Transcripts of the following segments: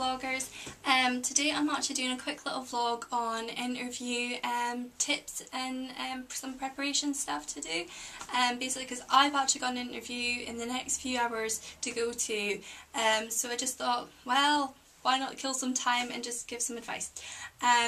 vloggers. Today I'm actually doing a quick little vlog on interview tips and some preparation stuff to do. Basically because I've actually got an interview in the next few hours to go to, so I just thought, well, why not kill some time and just give some advice.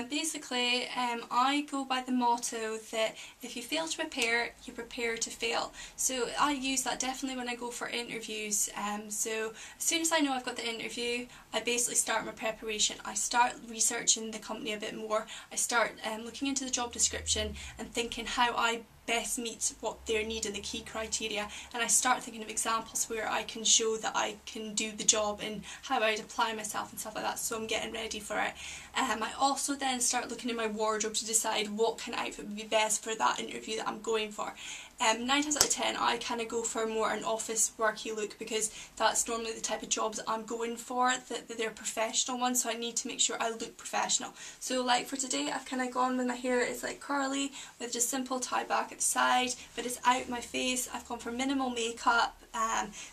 Basically, I go by the motto that if you fail to prepare, you prepare to fail. So I use that definitely when I go for interviews. So as soon as I know I've got the interview, I basically start my preparation. I start researching the company a bit more. I start looking into the job description and thinking how I best meet what they need and the key criteria, and I start thinking of examples where I can show that I can do the job and how I'd apply myself and stuff like that, so I'm getting ready for it. I also then start looking in my wardrobe to decide what kind of outfit would be best for that interview that I'm going for. 9 times out of 10 I kind of go for more an office worky look because that's normally the type of jobs that I'm going for, that they're professional ones, so I need to make sure I look professional. So like for today I've kind of gone with my hair, it's like curly with just simple tie back at the side, but it's out my face. I've gone for minimal makeup,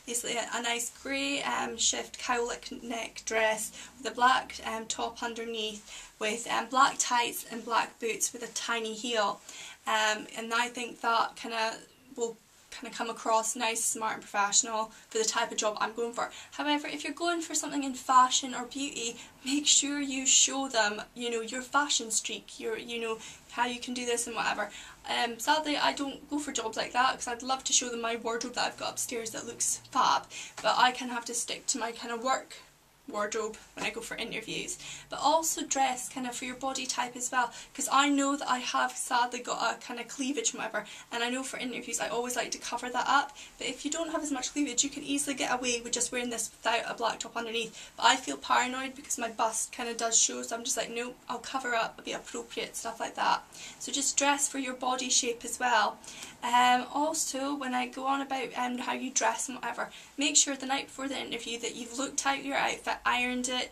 basically a nice grey shift cowlneck dress with a black top underneath with black tights and black boots with a tiny heel. And I think that will come across nice, smart and professional for the type of job I'm going for. However, if you're going for something in fashion or beauty, make sure you show them, you know, your fashion streak, you know, how you can do this and whatever. Sadly, I don't go for jobs like that because I'd love to show them my wardrobe that I've got upstairs that looks fab, but I kind of have to stick to my kind of work wardrobe when I go for interviews. But also dress kind of for your body type as well, because I know that I have sadly got a kind of cleavage and whatever, and I know for interviews I always like to cover that up. But if you don't have as much cleavage, you can easily get away with just wearing this without a black top underneath. But I feel paranoid because my bust kind of does show, so I'm just like, no, I'll cover up, be appropriate, stuff like that. So just dress for your body shape as well. Also, when I go on about how you dress and whatever, make sure the night before the interview that you've looked out your outfit, ironed it,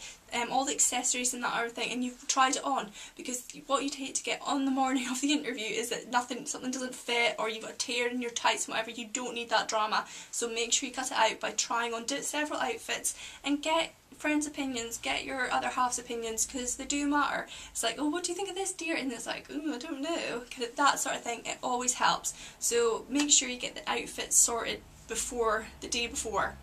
all the accessories and that other thing, and you've tried it on, because what you'd hate to get on the morning of the interview is that something doesn't fit, or you've got a tear in your tights and whatever. You don't need that drama, so make sure you cut it out by trying on several outfits and get friends' opinions, get your other half's opinions, because they do matter. It's like, oh, what do you think of this, dear? And it's like, oh, I don't know, that sort of thing. It always helps. So make sure you get the outfit sorted before the day before,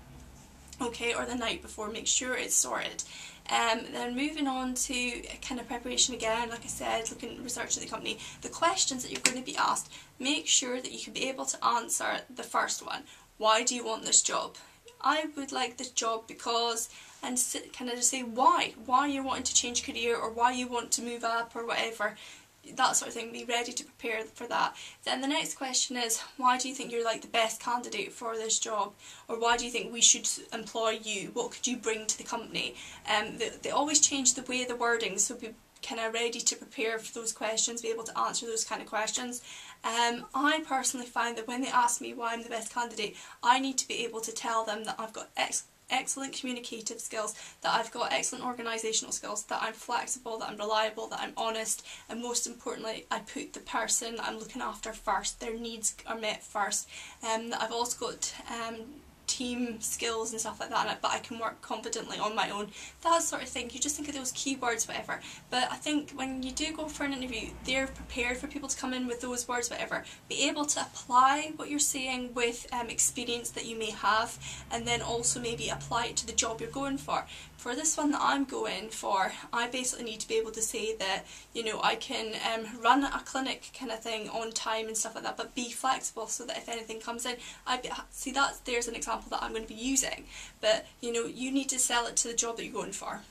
okay, or the night before. Make sure it's sorted. Then moving on to kind of preparation again, like I said, researching the company, the questions that you're going to be asked, make sure that you can be able to answer the first one. Why do you want this job? I would like this job because, and kind of just say why you're wanting to change career, or why you want to move up, or whatever, that sort of thing. Be ready to prepare for that. Then the next question is, why do you think you're like the best candidate for this job, or why do you think we should employ you? What could you bring to the company? They always change the way the wording, so be kind of ready to prepare for those questions, be able to answer those kind of questions. I personally find that when they ask me why I'm the best candidate, I need to be able to tell them that I've got excellent communicative skills, that I've got excellent organisational skills, that I'm flexible, that I'm reliable, that I'm honest, and most importantly I put the person that I'm looking after first, their needs are met first, that I've also got team skills and stuff like that, but I can work confidently on my own, that sort of thing. You just think of those keywords, whatever. But I think when you do go for an interview, they're prepared for people to come in with those words, whatever. Be able to apply what you're saying with experience that you may have, and then also maybe apply it to the job you're going for. For this one that I'm going for, I basically need to be able to say that, you know, I can run a clinic kind of thing on time and stuff like that, but be flexible so that if anything comes in, there's an example that I'm going to be using. But you know, you need to sell it to the job that you're going for.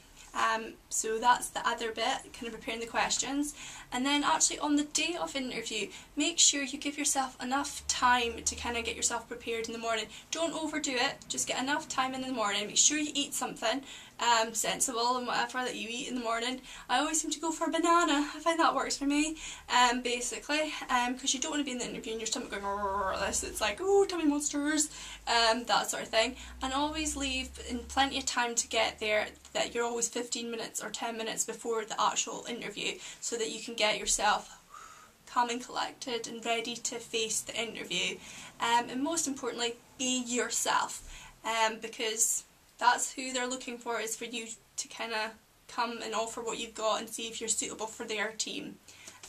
So that's the other bit, kind of preparing the questions. And then actually on the day of interview, make sure you give yourself enough time to kind of get yourself prepared in the morning. Don't overdo it, just get enough time in the morning. Make sure you eat something sensible and whatever that you eat in the morning. I always seem to go for a banana. I find that works for me, basically, because you don't want to be in the interview and your stomach going this. It's like, oh, tummy monsters, that sort of thing. And always leave in plenty of time to get there, that you're always 15 minutes or 10 minutes before the actual interview, so that you can get yourself calm and collected and ready to face the interview. And most importantly, be yourself, because that's who they're looking for, is for you to kind of come and offer what you've got and see if you're suitable for their team.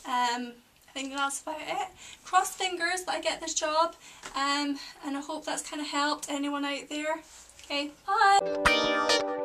I think that's about it. Cross fingers that I get this job, and I hope that's kind of helped anyone out there. Okay, bye!